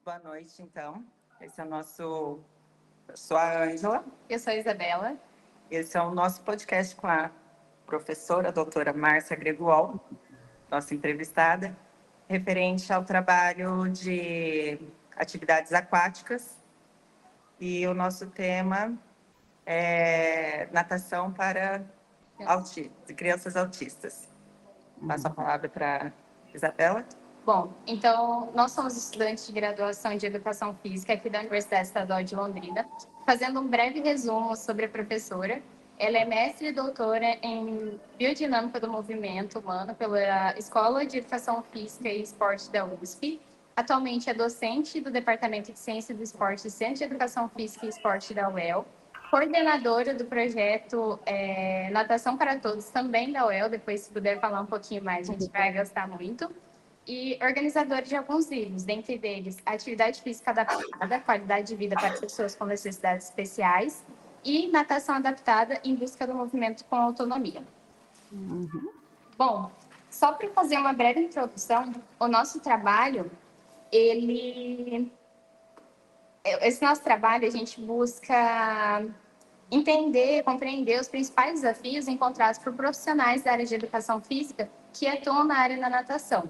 Boa noite, então. Esse é o nosso... Eu sou a Ângela. Eu sou a Isabela. Esse é o nosso podcast com a professora, a doutora Márcia Greguol, nossa entrevistada, referente ao trabalho de atividades aquáticas. E o nosso tema é natação para crianças autistas. Passo a palavra para a Isabela. Bom, então, nós somos estudantes de graduação de Educação Física aqui da Universidade Estadual de Londrina. Fazendo um breve resumo sobre a professora, ela é mestre e doutora em Biodinâmica do Movimento Humano pela Escola de Educação Física e Esporte da USP. Atualmente é docente do Departamento de Ciência do Esporte e Centro de Educação Física e Esporte da UEL, coordenadora do projeto Natação para Todos, também da UEL. Depois, se puder falar um pouquinho mais, a gente vai gostar muito. E organizadora de alguns livros, dentre eles Atividade Física Adaptada, Qualidade de Vida para Pessoas com Necessidades Especiais e Natação Adaptada em Busca do Movimento com Autonomia. Bom, só para fazer uma breve introdução, o nosso trabalho, esse nosso trabalho, a gente busca entender, compreender os principais desafios encontrados por profissionais da área de educação física que atuam na área da natação.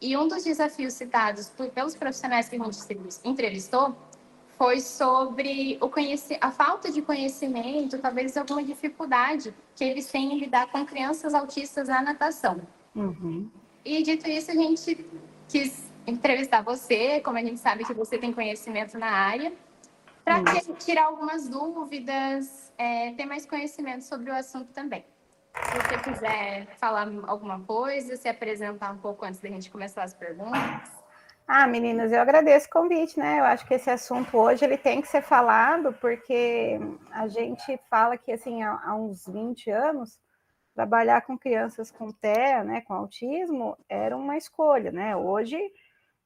E um dos desafios citados pelos profissionais que a gente entrevistou foi sobre a falta de conhecimento, talvez alguma dificuldade que eles têm em lidar com crianças autistas na natação. E dito isso, a gente quis entrevistar você, como a gente sabe que você tem conhecimento na área, para tirar algumas dúvidas, ter mais conhecimento sobre o assunto também. Se você quiser falar alguma coisa, se apresentar um pouco antes da gente começar as perguntas. Meninas, eu agradeço o convite, né? Eu acho que esse assunto hoje ele tem que ser falado, porque a gente fala que, assim, há uns 20 anos, trabalhar com crianças com TEA, né, com autismo, era uma escolha, né? Hoje,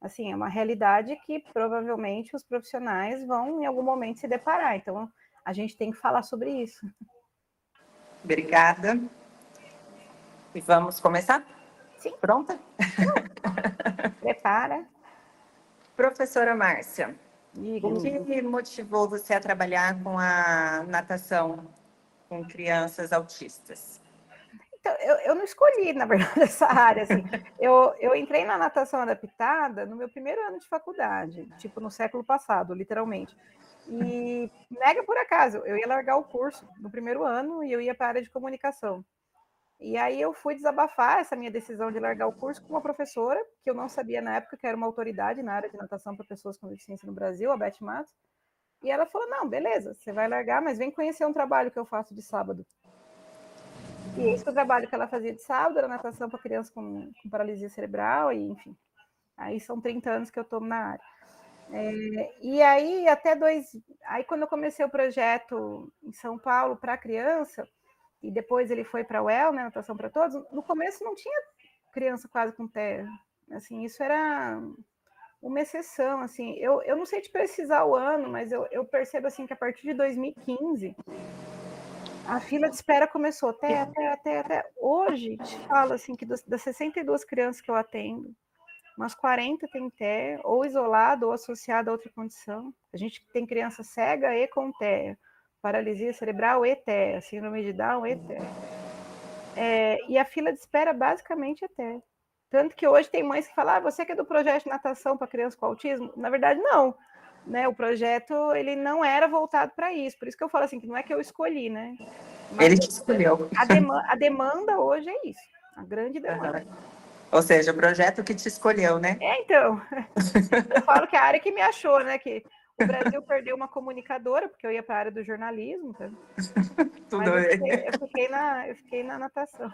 assim, é uma realidade que provavelmente os profissionais vão, em algum momento, se deparar. Então, a gente tem que falar sobre isso. Obrigada. E vamos começar? Sim. Pronta? Prepara. Professora Márcia, Diga. O que motivou você a trabalhar com a natação com crianças autistas? Então, eu não escolhi, na verdade, essa área, assim. Eu entrei na natação adaptada no meu primeiro ano de faculdade, tipo, no século passado, literalmente. E mega por acaso, eu ia largar o curso no primeiro ano e eu ia para a área de comunicação. E aí eu fui desabafar essa minha decisão de largar o curso com uma professora, que eu não sabia na época que era uma autoridade na área de natação para pessoas com deficiência no Brasil, a Beth Matos. E ela falou, não, beleza, você vai largar, mas vem conhecer um trabalho que eu faço de sábado. E esse foi o trabalho que ela fazia de sábado, era natação para crianças com paralisia cerebral, e enfim. Aí são 30 anos que eu estou na área. E aí, aí quando eu comecei o projeto em São Paulo para criança, e depois ele foi para a UEL, né, Natação para Todos, no começo não tinha criança quase com TEA. Assim, isso era uma exceção. Assim, eu não sei te precisar o ano, mas eu percebo assim, que a partir de 2015, a fila de espera começou até hoje. Te falo assim, que das 62 crianças que eu atendo, umas 40 tem TEA, ou isolado ou associado a outra condição. A gente tem criança cega e com TEA, paralisia cerebral e TEA, síndrome de Down e TEA. E a fila de espera basicamente é TEA. Tanto que hoje tem mães que falam, você que é do projeto de natação para crianças com autismo? Na verdade, não. Né? O projeto ele não era voltado para isso. Por isso que eu falo assim, que não é que eu escolhi, né? Mas ele te escolheu. A demanda hoje é isso. A grande demanda. Ou seja, o projeto que te escolheu, né? Então. Eu falo que a área que me achou, né? Que o Brasil perdeu uma comunicadora, porque eu ia para a área do jornalismo, tá? Tudo Mas bem. eu fiquei na natação.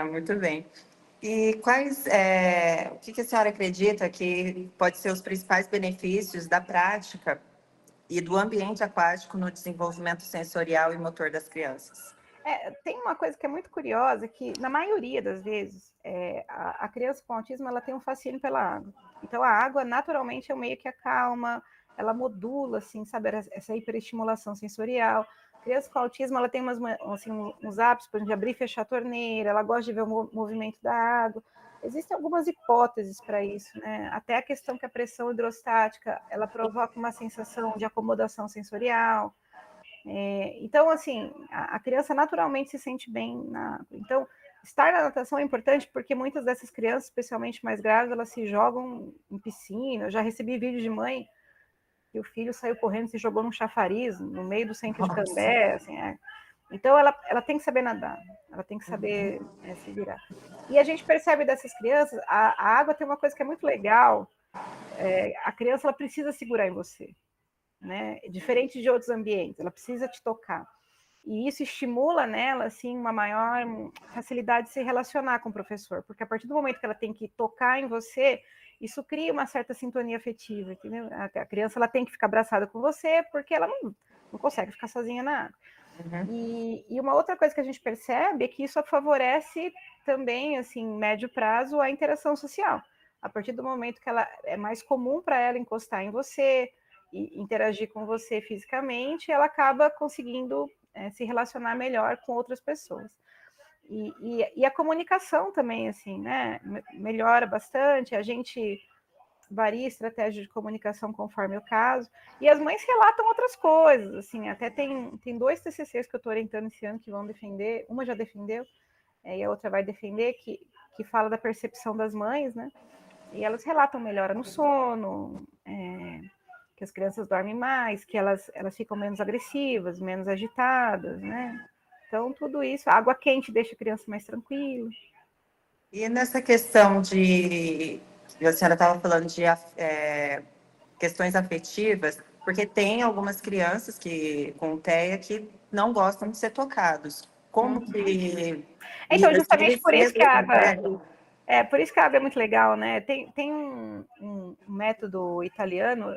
Muito bem. E o que a senhora acredita que pode ser os principais benefícios da prática e do ambiente aquático no desenvolvimento sensorial e motor das crianças? Tem uma coisa que é muito curiosa, que na maioria das vezes, a criança com autismo ela tem um fascínio pela água. Então, a água, naturalmente, é o meio que acalma, ela modula, assim, sabe, essa hiperestimulação sensorial. A criança com autismo, ela tem uns hábitos, por exemplo, de abrir e fechar a torneira, ela gosta de ver o movimento da água. Existem algumas hipóteses para isso, né? Até a questão que a pressão hidrostática, ela provoca uma sensação de acomodação sensorial. Então, assim, a criança naturalmente se sente bem na água. Então, estar na natação é importante porque muitas dessas crianças, especialmente mais graves, elas se jogam em piscina. Eu já recebi vídeo de mãe que o filho saiu correndo e se jogou num chafariz no meio do centro de Cambé, assim, Então, ela tem que saber nadar, ela tem que saber se virar. E a gente percebe dessas crianças, a água tem uma coisa que é muito legal, a criança ela precisa segurar em você, né? Diferente de outros ambientes, ela precisa te tocar. E isso estimula nela, assim, uma maior facilidade de se relacionar com o professor, porque a partir do momento que ela tem que tocar em você, isso cria uma certa sintonia afetiva, entendeu? A criança ela tem que ficar abraçada com você, porque ela não consegue ficar sozinha na água. E uma outra coisa que a gente percebe é que isso favorece também, assim, médio prazo, a interação social. A partir do momento que ela é mais comum para ela encostar em você e interagir com você fisicamente, ela acaba conseguindo se relacionar melhor com outras pessoas. E a comunicação também, assim, né, melhora bastante, a gente varia a estratégia de comunicação conforme o caso, e as mães relatam outras coisas, assim, até tem 2 TCCs que eu estou orientando esse ano que vão defender, uma já defendeu, e a outra vai defender, que fala da percepção das mães, né, e elas relatam melhora no sono, que as crianças dormem mais, que elas ficam menos agressivas, menos agitadas, né? Então, tudo isso, a água quente deixa a criança mais tranquila. E nessa questão a senhora estava falando de questões afetivas, porque tem algumas crianças com TEA que não gostam de ser tocados. Como que... Então, justamente por isso que a água... por isso que a água é muito legal, né? Tem um método italiano,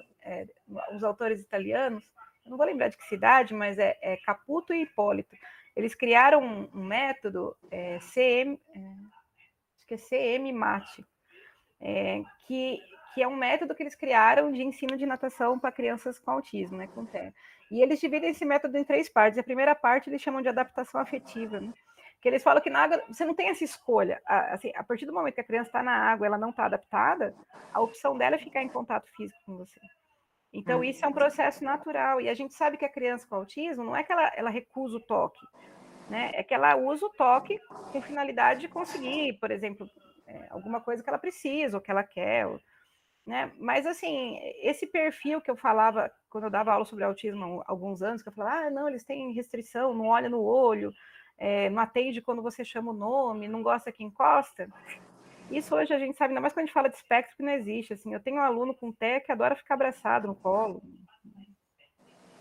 os autores italianos, eu não vou lembrar de que cidade, mas é Caputo e Hipólito. Eles criaram um método, acho que é CM-MAT, que é um método que eles criaram de ensino de natação para crianças com autismo, né, com TEA. E eles dividem esse método em 3 partes. A primeira parte eles chamam de adaptação afetiva, né? Que eles falam que na água você não tem essa escolha. Assim, a partir do momento que a criança está na água, ela não está adaptada, a opção dela é ficar em contato físico com você. Então, isso é um processo natural. E a gente sabe que a criança com autismo não é que ela recusa o toque, né? É que ela usa o toque com finalidade de conseguir, por exemplo, alguma coisa que ela precisa ou que ela quer, né? Mas, assim, esse perfil que eu falava quando eu dava aula sobre autismo há alguns anos, que eu falava, não, eles têm restrição, não olha no olho, não atende quando você chama o nome, não gosta que encosta. Isso hoje a gente sabe, ainda mais quando a gente fala de espectro, que não existe. Assim, eu tenho um aluno com TEA que adora ficar abraçado no colo.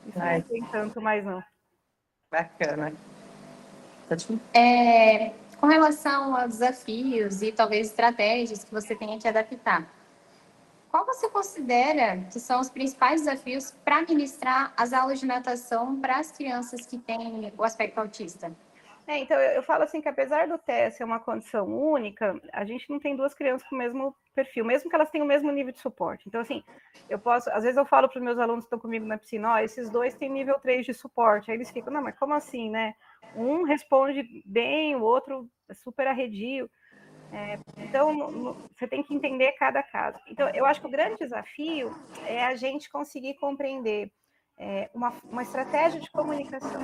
Isso não tem tanto mais, não. Bacana. Com relação aos desafios e talvez estratégias que você tenha que adaptar, qual você considera que são os principais desafios para ministrar as aulas de natação para as crianças que têm o aspecto autista? Então, eu falo assim que apesar do TEA ser uma condição única, a gente não tem 2 crianças com o mesmo perfil, mesmo que elas tenham o mesmo nível de suporte. Então, assim, às vezes eu falo para os meus alunos que estão comigo na piscina, esses 2 têm nível 3 de suporte. Aí eles ficam, não, mas como assim, né? Um responde bem, o outro é super arredio. Então, você tem que entender cada caso. Então, eu acho que o grande desafio é a gente conseguir compreender uma estratégia de comunicação.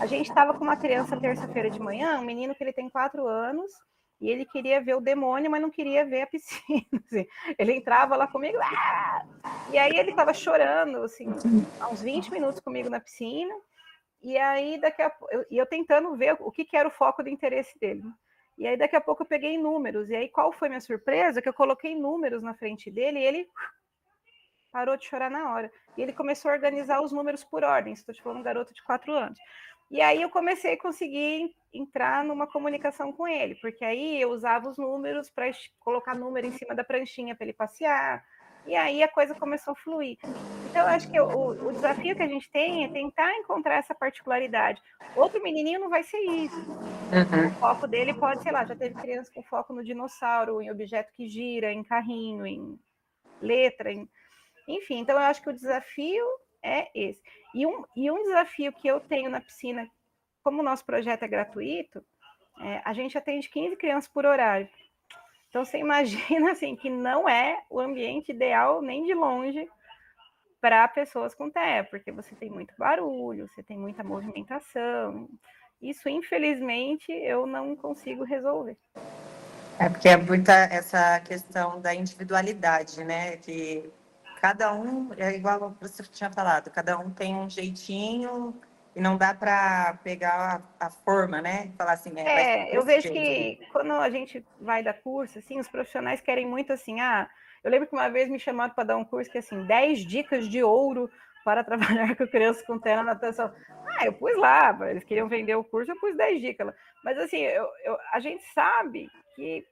A gente estava com uma criança terça-feira de manhã, um menino que ele tem 4 anos, e ele queria ver o demônio, mas não queria ver a piscina. Assim. Ele entrava lá comigo, e aí ele estava chorando, assim, há uns 20 minutos comigo na piscina, e aí eu tentando ver o que era o foco do interesse dele. E aí daqui a pouco eu peguei números, e aí qual foi minha surpresa? Que eu coloquei números na frente dele, e ele parou de chorar na hora. E ele começou a organizar os números por ordem. Estou te falando um garoto de 4 anos. E aí eu comecei a conseguir entrar numa comunicação com ele, porque aí eu usava os números para colocar número em cima da pranchinha para ele passear, e aí a coisa começou a fluir. Então, eu acho que o desafio que a gente tem é tentar encontrar essa particularidade. Outro menininho não vai ser isso. O foco dele pode, sei lá, já teve criança com foco no dinossauro, em objeto que gira, em carrinho, em letra, enfim, então eu acho que o desafio é esse. E um desafio que eu tenho na piscina, como o nosso projeto é gratuito, a gente atende 15 crianças por horário. Então, você imagina, assim, que não é o ambiente ideal nem de longe para pessoas com TEA, porque você tem muito barulho, você tem muita movimentação. Isso, infelizmente, eu não consigo resolver. É porque é muita essa questão da individualidade, né? Que cada um, é igual você tinha falado, cada um tem um jeitinho e não dá para pegar a forma, né? Falar assim, vai ser Eu desse vejo jeito. que quando a gente vai dar curso, assim, os profissionais querem muito assim, eu lembro que uma vez me chamaram para dar um curso que assim, 10 dicas de ouro para trabalhar com crianças com TEA na natação. Eu pus lá, eles queriam vender o curso, eu pus 10 dicas lá. Mas assim, a gente sabe que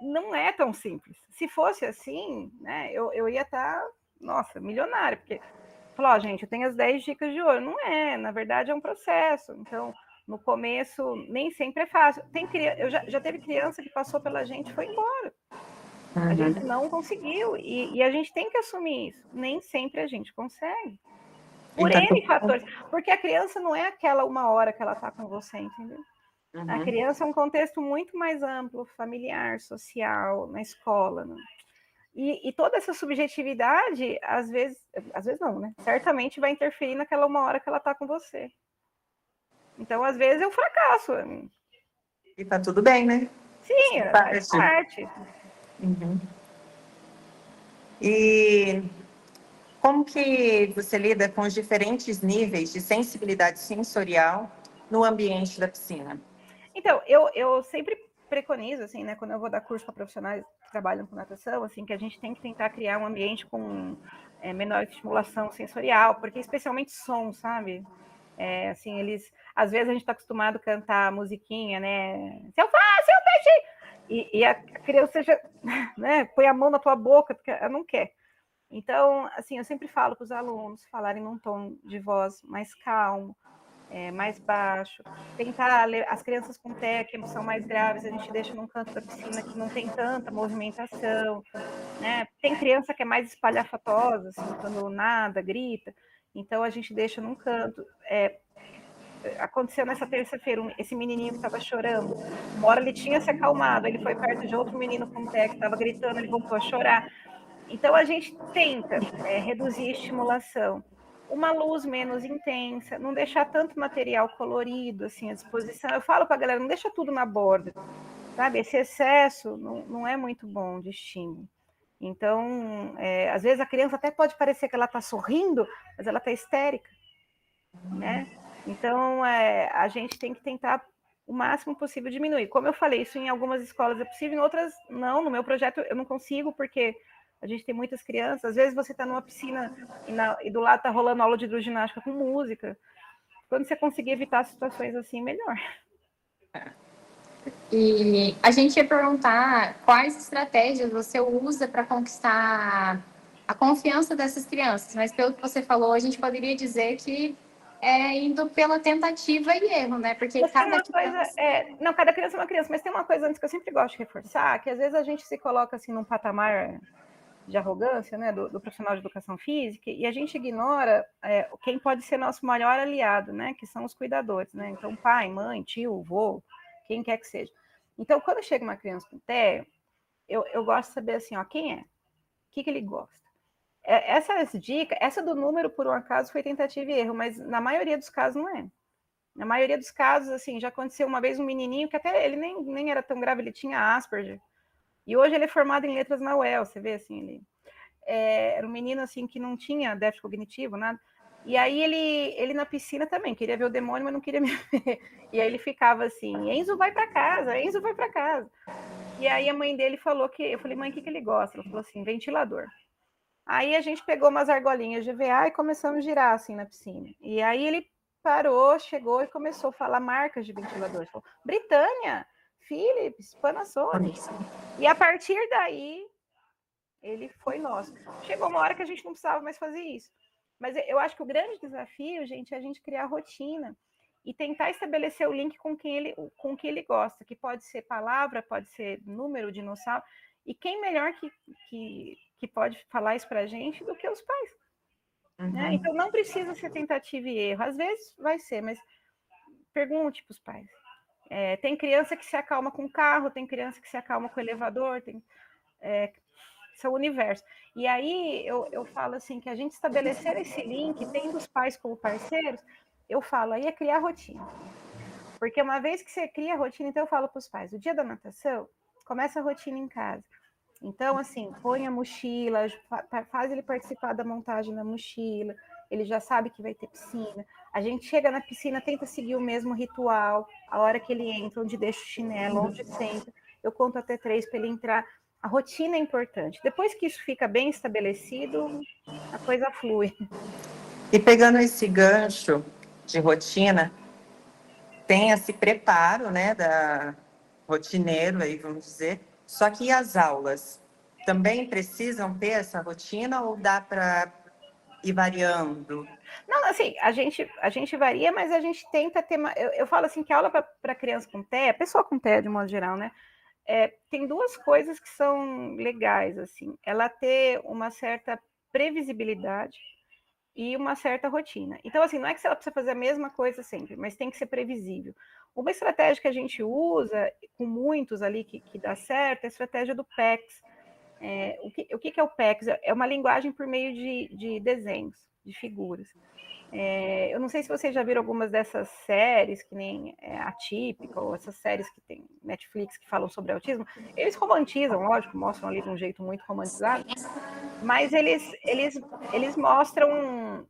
não é tão simples. Se fosse assim, né, eu ia estar, nossa, milionária, porque falou, gente, eu tenho as 10 dicas de ouro. Não é, na verdade é um processo. Então, no começo, nem sempre é fácil. Eu já teve criança que passou pela gente e foi embora. A gente não conseguiu. E a gente tem que assumir isso. Nem sempre a gente consegue. Por N fatores. Porque a criança não é aquela 1 hora que ela está com você, entendeu? A criança é um contexto muito mais amplo, familiar, social, na escola, né? E toda essa subjetividade, às vezes não, né? Certamente vai interferir naquela 1 hora que ela está com você. Então, às vezes, eu fracasso. E tá tudo bem, né? Sim, faz parte. E como que você lida com os diferentes níveis de sensibilidade sensorial no ambiente da piscina? Então, eu sempre preconizo, assim, né, quando eu vou dar curso para profissionais que trabalham com natação, assim, que a gente tem que tentar criar um ambiente com menor estimulação sensorial, porque especialmente som, sabe? Assim, às vezes a gente está acostumado a cantar musiquinha, né? Seu peixe! E a criança já, né, põe a mão na tua boca, porque ela não quer. Então, assim, eu sempre falo para os alunos falarem num tom de voz mais calmo, mais baixo, tentar as crianças com TEA, que são mais graves, a gente deixa num canto da piscina que não tem tanta movimentação, né? Tem criança que é mais espalhafatosa, assim, quando nada, grita, então a gente deixa num canto. Aconteceu nessa terça-feira, esse menininho que estava chorando, uma hora ele tinha se acalmado, ele foi perto de outro menino com TEA que estava gritando, ele voltou a chorar. Então a gente tenta reduzir a estimulação, uma luz menos intensa, não deixar tanto material colorido assim à disposição. Eu falo para a galera, não deixa tudo na borda, sabe? Esse excesso não é muito bom de estímulo. Então, às vezes a criança até pode parecer que ela está sorrindo, mas ela está histérica, né? Então, a gente tem que tentar o máximo possível diminuir. Como eu falei, isso em algumas escolas é possível, em outras não. No meu projeto eu não consigo, porque a gente tem muitas crianças. Às vezes você está numa piscina e do lado está rolando aula de hidroginástica com música. Quando você conseguir evitar situações assim, melhor. E a gente ia perguntar quais estratégias você usa para conquistar a confiança dessas crianças, mas pelo que você falou, a gente poderia dizer que é indo pela tentativa e erro, né? Porque mas cada criança... Não, cada criança é uma criança, mas tem uma coisa antes que eu sempre gosto de reforçar, que às vezes a gente se coloca assim num patamar de arrogância, né, do profissional de educação física, e a gente ignora quem pode ser nosso maior aliado, né, que são os cuidadores, né, então pai, mãe, tio, avô, quem quer que seja. Então, quando chega uma criança com TEA, eu gosto de saber assim, quem é, o que ele gosta. Essa dica, essa do número, por um acaso, foi tentativa e erro, mas na maioria dos casos não é. Na maioria dos casos, assim, já aconteceu uma vez um menininho que até ele nem era tão grave, ele tinha Asperger, e hoje ele é formado em letras na UEL, você vê assim, ele era um menino assim que não tinha déficit cognitivo, nada. E aí ele na piscina também queria ver o demônio, mas não queria me ver. E aí ele ficava assim: Enzo vai para casa, Enzo vai para casa. E aí a mãe dele falou que eu falei: mãe, o que ele gosta? Ela falou assim: ventilador. Aí a gente pegou umas argolinhas de EVA e começamos a girar assim na piscina. E aí ele parou, chegou e começou a falar marcas de ventiladores. Falou, Britânia, Philips, Panasonic. E a partir daí ele foi nosso. Chegou uma hora que a gente não precisava mais fazer isso. Mas eu acho que o grande desafio, gente, é a gente criar rotina e tentar estabelecer o link com o que ele gosta, que pode ser palavra, pode ser número, dinossauro. E quem melhor que pode falar isso para a gente do que os pais? Né? Então não precisa ser tentativa e erro. Às vezes vai ser, mas pergunte para os pais. Tem criança que se acalma com o carro, tem criança que se acalma com o elevador, são universos. E aí eu falo assim, que a gente estabelecer esse link, tendo os pais como parceiros, eu falo, aí é criar rotina. Porque uma vez que você cria a rotina, então eu falo para os pais, o dia da natação, começa a rotina em casa. Então, assim, põe a mochila, faz ele participar da montagem da mochila, ele já sabe que vai ter piscina. A gente chega na piscina, tenta seguir o mesmo ritual, a hora que ele entra, onde deixa o chinelo, onde senta. Eu conto até 3 para ele entrar. A rotina é importante. Depois que isso fica bem estabelecido, a coisa flui. E pegando esse gancho de rotina, tem esse preparo, né, da rotineiro aí, vamos dizer. Só que as aulas também precisam ter essa rotina ou dá para ir variando? Não, assim, a gente varia, mas a gente tenta ter. Eu falo assim que a aula para criança com TEA, pessoa com TEA de modo geral, né? Tem duas coisas que são legais, assim. Ela ter uma certa previsibilidade e uma certa rotina. Então, assim, não é que ela precisa fazer a mesma coisa sempre, mas tem que ser previsível. Uma estratégia que a gente usa, com muitos ali que dá certo, é a estratégia do PECS. O que é o PECS? É uma linguagem por meio de desenhos, de figuras. Eu não sei se vocês já viram algumas dessas séries, que nem Atípica, ou essas séries que tem Netflix que falam sobre autismo. Eles romantizam, lógico, mostram ali de um jeito muito romantizado, mas eles mostram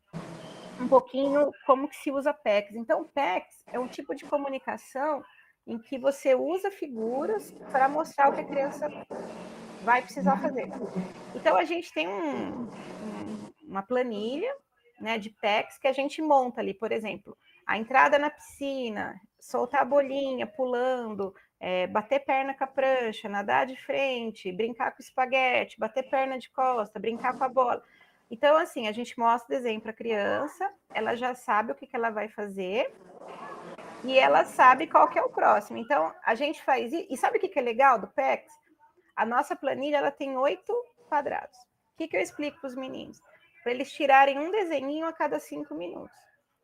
um pouquinho como que se usa PECS. Então, o PECS é um tipo de comunicação em que você usa figuras para mostrar o que a criança vai precisar fazer. Então, a gente tem uma planilha, né, de PECS que a gente monta ali, por exemplo, a entrada na piscina, soltar a bolinha, pulando, bater perna com a prancha, nadar de frente, brincar com o espaguete, bater perna de costa, brincar com a bola. Então, assim, a gente mostra o desenho para a criança, ela já sabe o que ela vai fazer e ela sabe qual que é o próximo. Então, a gente faz isso. E sabe o que é legal do PECS? A nossa planilha ela tem 8 quadrados. O que eu explico para os meninos? Para eles tirarem um desenhinho a cada 5 minutos.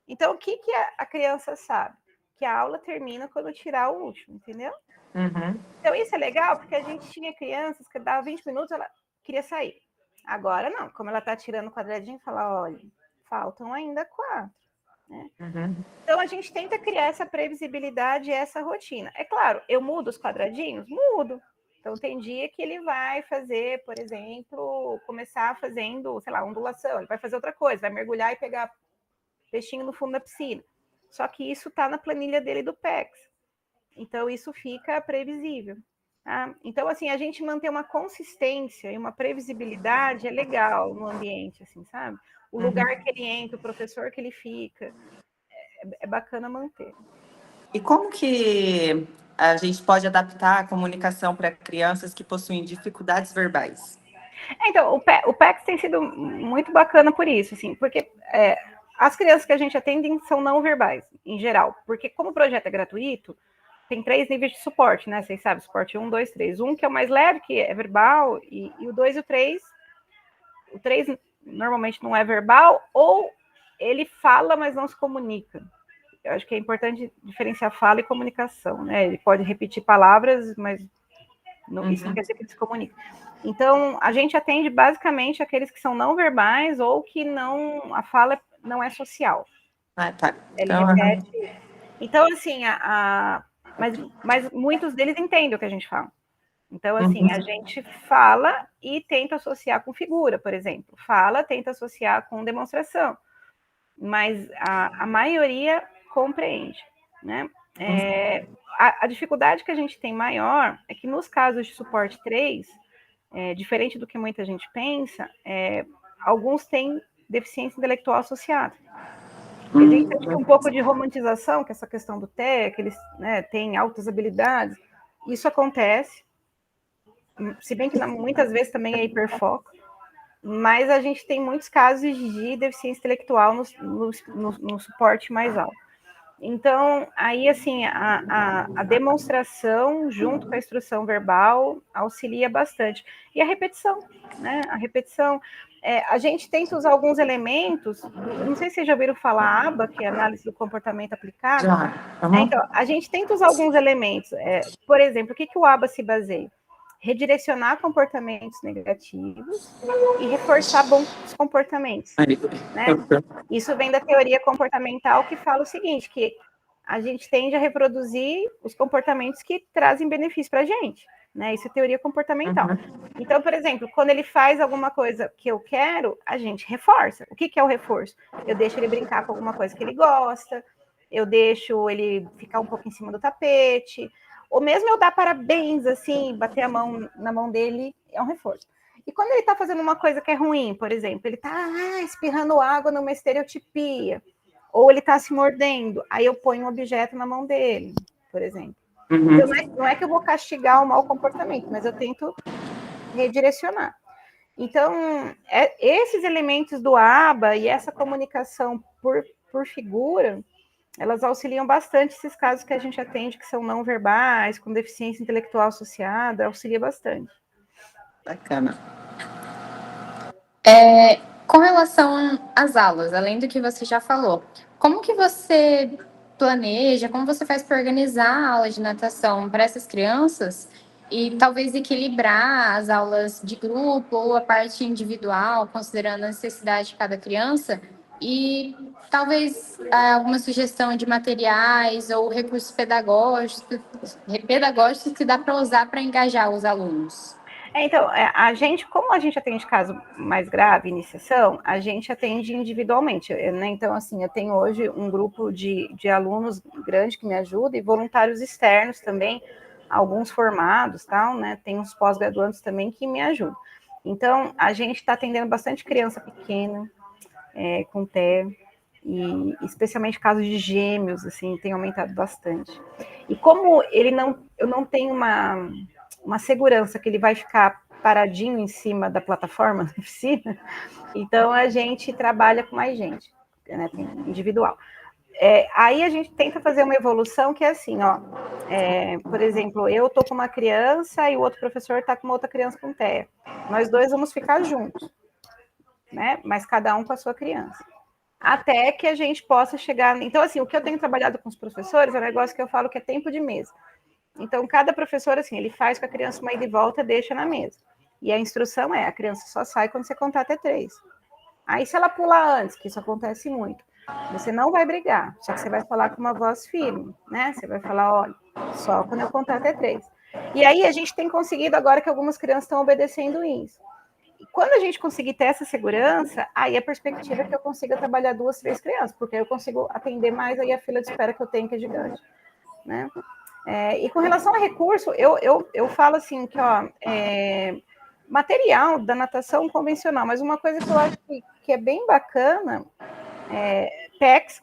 Então, o que a criança sabe? Que a aula termina quando tirar o último, entendeu? Uhum. Então, isso é legal, porque a gente tinha crianças que dava 20 minutos, ela queria sair. Agora, não. Como ela está tirando o quadradinho, fala, olha, faltam ainda 4. Né? Uhum. Então, a gente tenta criar essa previsibilidade e essa rotina. É claro, eu mudo os quadradinhos? Mudo. Então, tem dia que ele vai fazer, por exemplo, começar fazendo, sei lá, ondulação, ele vai fazer outra coisa, vai mergulhar e pegar peixinho no fundo da piscina. Só que isso está na planilha dele do PECS. Então, isso fica previsível. Tá? Então, assim, a gente manter uma consistência e uma previsibilidade é legal no ambiente, assim, sabe? O lugar que ele entra, o professor que ele fica, é bacana manter. E como que a gente pode adaptar a comunicação para crianças que possuem dificuldades verbais? Então, o PECS tem sido muito bacana por isso, assim, porque as crianças que a gente atende são não verbais, em geral, porque como o projeto é gratuito, tem 3 níveis de suporte, né? Vocês sabem, suporte 1, 2, 3. 1 que é o mais leve, que é verbal, e o 2 e o 3. O 3 normalmente não é verbal, ou ele fala, mas não se comunica. Eu acho que é importante diferenciar fala e comunicação, né? Ele pode repetir palavras, mas isso não quer dizer que ele se comunica. Então, a gente atende basicamente aqueles que são não verbais ou que não, a fala não é social. Ah, tá. Ele repete. Então, assim, mas muitos deles entendem o que a gente fala. Então, assim, a gente fala e tenta associar com figura, por exemplo. Fala, tenta associar com demonstração. Mas a maioria compreende, né? A dificuldade que a gente tem maior é que nos casos de suporte 3, diferente do que muita gente pensa, alguns têm deficiência intelectual associada. Existe acho que um pouco de romantização, que é essa questão do TEA, que eles têm altas habilidades. Isso acontece, se bem que muitas vezes também é hiperfoco, mas a gente tem muitos casos de deficiência intelectual no suporte mais alto. Então, aí, assim, a demonstração junto com a instrução verbal auxilia bastante. E a repetição, né? A repetição. A gente tenta usar alguns elementos, não sei se vocês já ouviram falar ABA, que é análise do comportamento aplicado. Já. Uhum. Então, a gente tenta usar alguns elementos. Por exemplo, o que o ABA se baseia? Redirecionar comportamentos negativos e reforçar bons comportamentos. Né? Isso vem da teoria comportamental, que fala o seguinte, que a gente tende a reproduzir os comportamentos que trazem benefício para a gente. Né? Isso é teoria comportamental. Então, por exemplo, quando ele faz alguma coisa que eu quero, a gente reforça. O que é o reforço? Eu deixo ele brincar com alguma coisa que ele gosta, eu deixo ele ficar um pouco em cima do tapete, ou mesmo eu dar parabéns, assim, bater a mão na mão dele, é um reforço. E quando ele está fazendo uma coisa que é ruim, por exemplo, ele está espirrando água numa estereotipia, ou ele está se mordendo, aí eu ponho um objeto na mão dele, por exemplo. Então, não é que eu vou castigar o mau comportamento, mas eu tento redirecionar. Então, esses elementos do ABA e essa comunicação por figura, elas auxiliam bastante esses casos que a gente atende, que são não verbais, com deficiência intelectual associada, auxilia bastante. Bacana. Com relação às aulas, além do que você já falou, como que você planeja, como você faz para organizar a aula de natação para essas crianças e talvez equilibrar as aulas de grupo ou a parte individual, considerando a necessidade de cada criança, e talvez alguma sugestão de materiais ou recursos pedagógicos que dá para usar para engajar os alunos? Então, a gente, como a gente atende caso mais grave, iniciação, a gente atende individualmente, né? Então, assim, eu tenho hoje um grupo de alunos grande que me ajuda e voluntários externos também, alguns formados, tal, né? Tem uns pós-graduandos também que me ajudam. Então, a gente está atendendo bastante criança pequena, com TEA, e especialmente casos de gêmeos, assim, tem aumentado bastante. E como eu não tenho uma segurança que ele vai ficar paradinho em cima da plataforma da oficina, então a gente trabalha com mais gente, né, individual. Aí a gente tenta fazer uma evolução que é assim, ó, por exemplo, eu estou com uma criança e o outro professor está com uma outra criança com TEA. Nós dois vamos ficar juntos, né, mas cada um com a sua criança. Até que a gente possa chegar... Então, assim, o que eu tenho trabalhado com os professores é um negócio que eu falo que é tempo de mesa. Então, cada professor, assim, ele faz com a criança uma ida e volta, deixa na mesa. E a instrução a criança só sai quando você contar até 3. Aí, se ela pular antes, que isso acontece muito, você não vai brigar, só que você vai falar com uma voz firme, né? Você vai falar, olha, só quando eu contar até 3. E aí, a gente tem conseguido agora que algumas crianças estão obedecendo isso. E quando a gente conseguir ter essa segurança, aí a perspectiva é que eu consiga trabalhar 2, 3 crianças, porque aí eu consigo atender mais aí a fila de espera que eu tenho, que é gigante, né? E com relação a recurso, eu falo assim que, ó, material da natação convencional, mas uma coisa que eu acho que é bem bacana, PECs,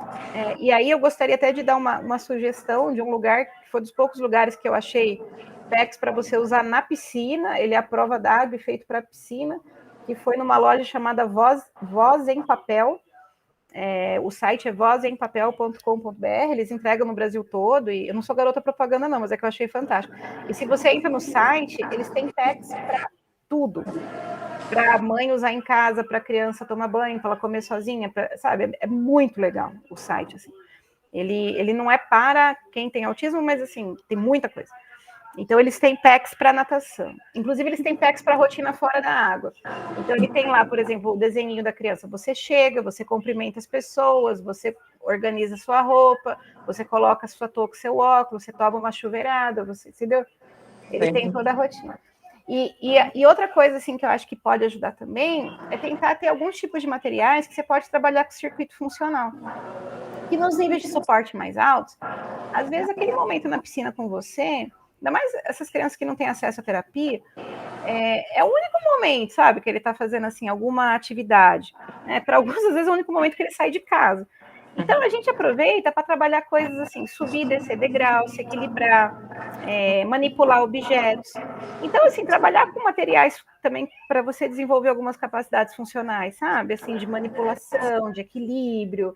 e aí eu gostaria até de dar uma sugestão de um lugar, que foi dos poucos lugares que eu achei PECs para você usar na piscina, ele é a prova d'água e feito para piscina, que foi numa loja chamada Voz em Papel. O site é vozempapel.com.br, eles entregam no Brasil todo, e eu não sou garota propaganda não, mas é que eu achei fantástico. E se você entra no site, eles têm packs para tudo, para a mãe usar em casa, para a criança tomar banho, para ela comer sozinha, sabe? É muito legal o site, assim. Ele não é para quem tem autismo, mas assim, tem muita coisa. Então, eles têm packs para natação. Inclusive, eles têm packs para rotina fora da água. Então, ele tem lá, por exemplo, o desenhinho da criança. Você chega, você cumprimenta as pessoas, você organiza a sua roupa, você coloca a sua touca, seu óculos, você toma uma chuveirada, você, entendeu? Ele tem toda a rotina. E outra coisa, assim, que eu acho que pode ajudar também é tentar ter alguns tipos de materiais que você pode trabalhar com circuito funcional. Que nos níveis de suporte mais altos, às vezes, aquele momento na piscina com você... Ainda mais essas crianças que não têm acesso à terapia, é o único momento, sabe, que ele está fazendo, assim, alguma atividade. Para alguns, às vezes, é o único momento que ele sai de casa. Então, a gente aproveita para trabalhar coisas assim, subir, descer degrau, se equilibrar, manipular objetos. Então, assim, trabalhar com materiais também para você desenvolver algumas capacidades funcionais, sabe? Assim, de manipulação, de equilíbrio.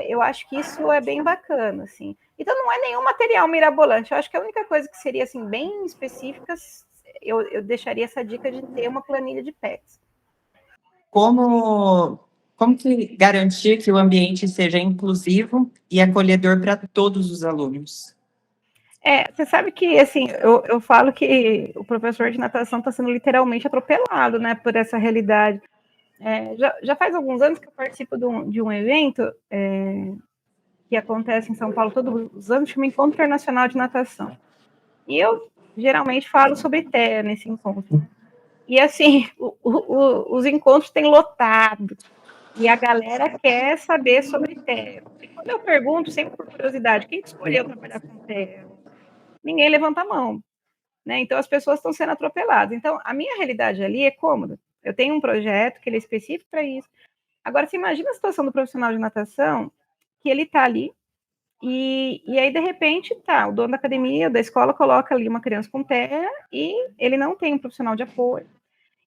Eu acho que isso é bem bacana, assim. Então, não é nenhum material mirabolante. Eu acho que a única coisa que seria, assim, bem específica, eu deixaria essa dica de ter uma planilha de PECs. Como que garantir que o ambiente seja inclusivo e acolhedor para todos os alunos? Você sabe que, assim, eu falo que o professor de natação está sendo literalmente atropelado, né, por essa realidade. Já faz alguns anos que eu participo de um evento que acontece em São Paulo todos os anos, chama Encontro Internacional de Natação. E eu geralmente falo sobre TEA nesse encontro. E assim, os encontros têm lotado. E a galera quer saber sobre TEA. E quando eu pergunto, sempre por curiosidade, quem escolheu trabalhar com TEA? Ninguém levanta a mão. Né? Então as pessoas estão sendo atropeladas. Então, a minha realidade ali é cômoda. Eu tenho um projeto que ele é específico para isso. Agora, você imagina a situação do profissional de natação, que ele está ali, e aí, de repente, o dono da academia, da escola, coloca ali uma criança com TEA e ele não tem um profissional de apoio.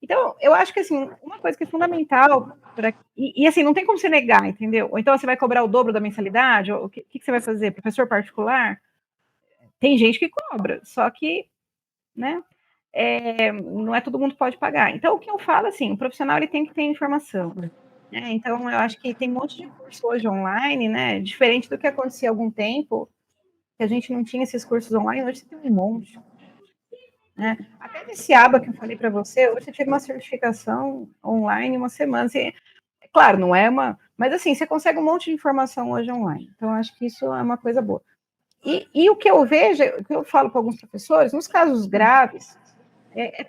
Então, eu acho que, assim, uma coisa que é fundamental, assim, não tem como você negar, entendeu? Ou então você vai cobrar o dobro da mensalidade, ou o que você vai fazer? Professor particular? Tem gente que cobra, só que, né, não é todo mundo que pode pagar. Então, o que eu falo, assim, o profissional ele tem que ter informação. Então, eu acho que tem um monte de curso hoje online, né? Diferente do que acontecia há algum tempo, que a gente não tinha esses cursos online, hoje você tem um monte. Né? Até desse aba que eu falei para você, hoje você tira uma certificação online em uma semana. Assim, claro, não é uma. Mas assim, você consegue um monte de informação hoje online. Então, acho que isso é uma coisa boa. E o que eu vejo, o que eu falo para alguns professores, nos casos graves,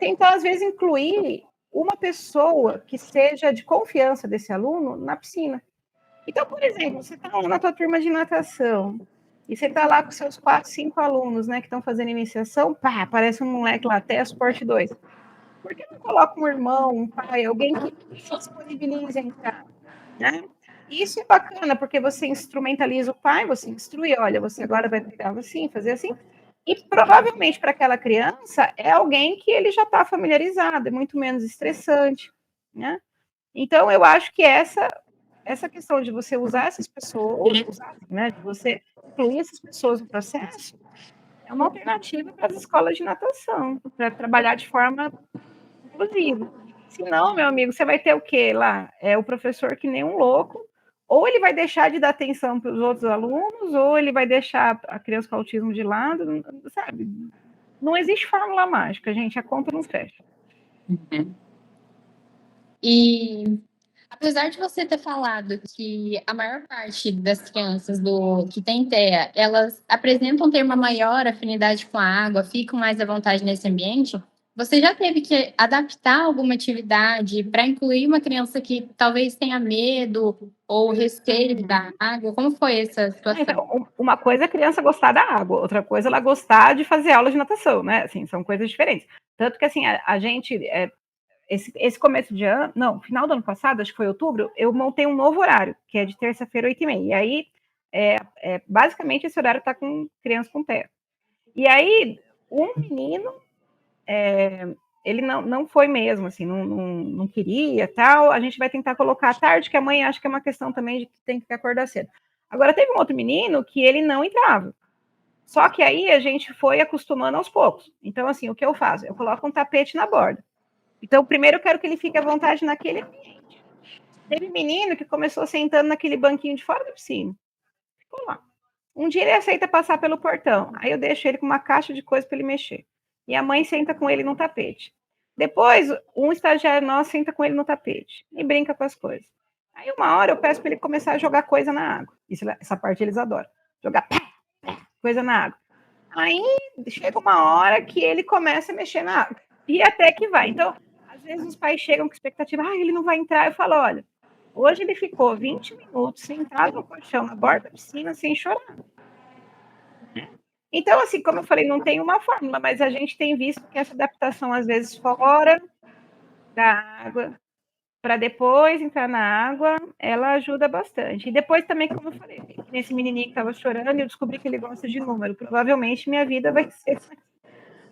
tentar, às vezes, incluir uma pessoa que seja de confiança desse aluno na piscina. Então, por exemplo, você está na tua turma de natação e você está lá com seus 4, 5 alunos, né, que estão fazendo iniciação, pá, aparece um moleque lá, até suporte 2. Por que não coloca um irmão, um pai, alguém que se disponibilize a entrar, né? Isso é bacana, porque você instrumentaliza o pai, você instrui, olha, você agora vai pegar assim, fazer assim, e provavelmente para aquela criança é alguém que ele já está familiarizado, é muito menos estressante, né? Então, eu acho que essa questão de você usar essas pessoas, né, de você incluir essas pessoas no processo, é uma alternativa para as escolas de natação, para trabalhar de forma inclusiva. Se não, meu amigo, você vai ter o quê lá? É o professor que nem um louco, ou ele vai deixar de dar atenção para os outros alunos, ou ele vai deixar a criança com autismo de lado, sabe? Não existe fórmula mágica, gente, a conta não fecha. Uhum. E apesar de você ter falado que a maior parte das crianças que tem TEA, elas apresentam ter uma maior afinidade com a água, ficam mais à vontade nesse ambiente, você já teve que adaptar alguma atividade para incluir uma criança que talvez tenha medo ou receio da água? Como foi essa situação? Então, uma coisa é a criança gostar da água, outra coisa é ela gostar de fazer aula de natação, né? Assim, são coisas diferentes. Tanto que, assim, a gente, esse começo de ano, não, final do ano passado, acho que foi outubro, eu montei um novo horário, que é de terça-feira, 8h30. E aí, basicamente, esse horário está com criança com TEA. E aí, um menino, ele não foi mesmo, assim, não queria, tal. A gente vai tentar colocar à tarde, que amanhã acho que é uma questão também de que tem que acordar cedo. Agora, teve um outro menino que ele não entrava. Só que aí a gente foi acostumando aos poucos. Então, assim, o que eu faço? Eu coloco um tapete na borda. Então, primeiro eu quero que ele fique à vontade naquele ambiente. Teve menino que começou sentando naquele banquinho de fora da piscina. Ficou lá. Um dia ele aceita passar pelo portão. Aí eu deixo ele com uma caixa de coisa para ele mexer. E a mãe senta com ele no tapete. Depois, um estagiário nosso senta com ele no tapete e brinca com as coisas. Aí uma hora eu peço para ele começar a jogar coisa na água. Essa parte eles adoram. Jogar coisa na água. Aí chega uma hora que ele começa a mexer na água. E até que vai. Então, às vezes os pais chegam com expectativa, ele não vai entrar. Eu falo, olha, hoje ele ficou 20 minutos sentado no colchão, na borda da piscina, sem chorar. Então, assim, como eu falei, não tem uma fórmula, mas a gente tem visto que essa adaptação, às vezes, fora da água, para depois entrar na água, ela ajuda bastante. E depois também, como eu falei, nesse menininho que estava chorando, eu descobri que ele gosta de número. Provavelmente minha vida vai ser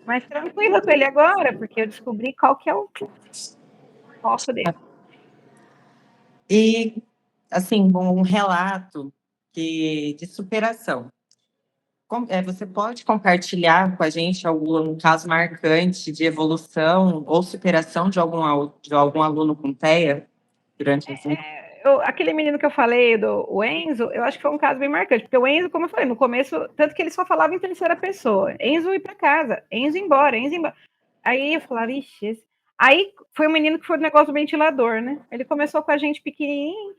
mais tranquila com ele agora, porque eu descobri qual que é o foco dele. E assim, um relato de superação. Você pode compartilhar com a gente algum caso marcante de evolução ou superação de algum aluno com TEA durante esse aquele menino que eu falei, o Enzo, eu acho que foi um caso bem marcante, porque o Enzo, como eu falei, no começo, tanto que ele só falava em terceira pessoa. Enzo ir para casa, Enzo embora, Enzo embora. Aí eu falava, ixi, aí foi um menino que foi do negócio do ventilador, né? Ele começou com a gente pequenininho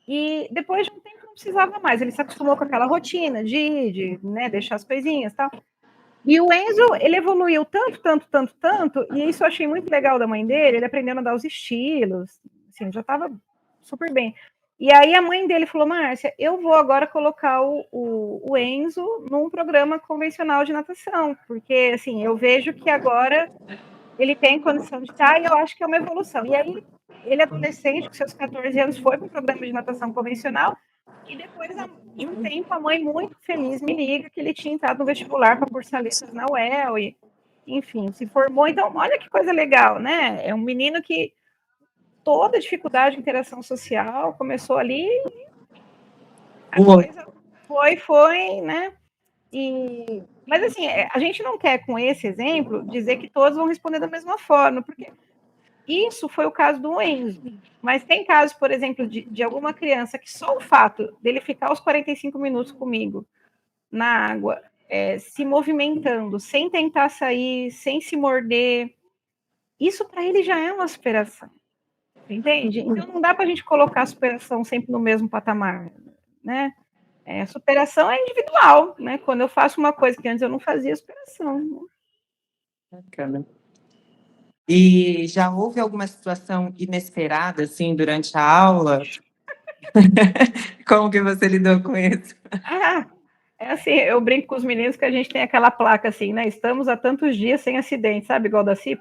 e depois de um tempo não precisava mais. Ele se acostumou com aquela rotina de né, deixar as coisinhas e tal. E o Enzo, ele evoluiu tanto, e isso eu achei muito legal da mãe dele, ele aprendendo a dar os estilos, assim, já estava super bem. E aí a mãe dele falou, Márcia, eu vou agora colocar o Enzo num programa convencional de natação, porque, assim, eu vejo que agora ele tem condição de estar e eu acho que é uma evolução. E aí, ele adolescente, com seus 14 anos, foi para o programa de natação convencional e depois de um tempo, a mãe muito feliz me liga que ele tinha entrado no vestibular para cursar letras na UEL e, enfim, se formou. Então, olha que coisa legal, né? É um menino que toda dificuldade de interação social começou ali a coisa foi, né? Mas assim, a gente não quer com esse exemplo dizer que todos vão responder da mesma forma, porque isso foi o caso do Enzo. Mas tem casos, por exemplo, de alguma criança que só o fato dele ficar os 45 minutos comigo na água, se movimentando, sem tentar sair, sem se morder, isso para ele já é uma superação. Entende? Então não dá para a gente colocar a superação sempre no mesmo patamar, né? A superação é individual, né? Quando eu faço uma coisa que antes eu não fazia, superação. Bacana. E já houve alguma situação inesperada, assim, durante a aula? Como que você lidou com isso? É assim, eu brinco com os meninos que a gente tem aquela placa assim, né? Estamos há tantos dias sem acidente, sabe? Igual da CIP.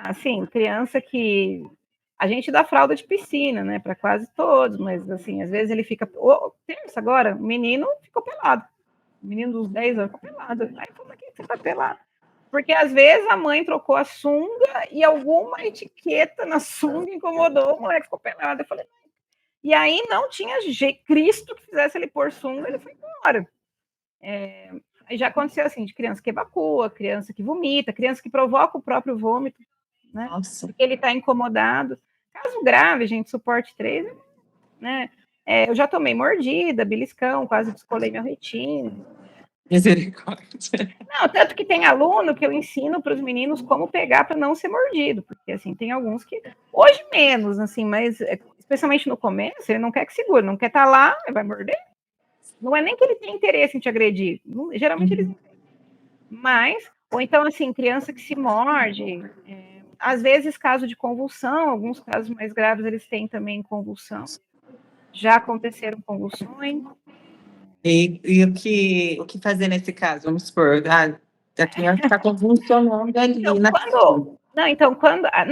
Assim, criança que a gente dá fralda de piscina, né? Para quase todos, mas assim, às vezes ele fica. Terça agora, o menino ficou pelado. O menino dos 10 anos ficou pelado. Aí como é que você tá pelado? Porque às vezes a mãe trocou a sunga e alguma etiqueta na sunga incomodou, o moleque ficou pelado. Eu falei, e aí não tinha Cristo que fizesse ele pôr sunga, ele foi embora. Aí já aconteceu assim, de criança que evacua, criança que vomita, criança que provoca o próprio vômito, né? Nossa. Porque ele está incomodado. Caso grave, gente, suporte 3, né? Eu já tomei mordida, beliscão, quase descolei minha retina. Misericórdia. Não, tanto que tem aluno que eu ensino para os meninos como pegar para não ser mordido, porque assim, tem alguns que, hoje menos, assim, mas especialmente no começo, ele não quer que segure, não quer estar lá, ele vai morder. Não é nem que ele tem interesse em te agredir, geralmente eles não têm. Mas, ou então assim, criança que se morde, às vezes caso de convulsão, alguns casos mais graves eles têm também convulsão, já aconteceram convulsões. E o que fazer nesse caso? Vamos supor, a criança está convulsionando ali.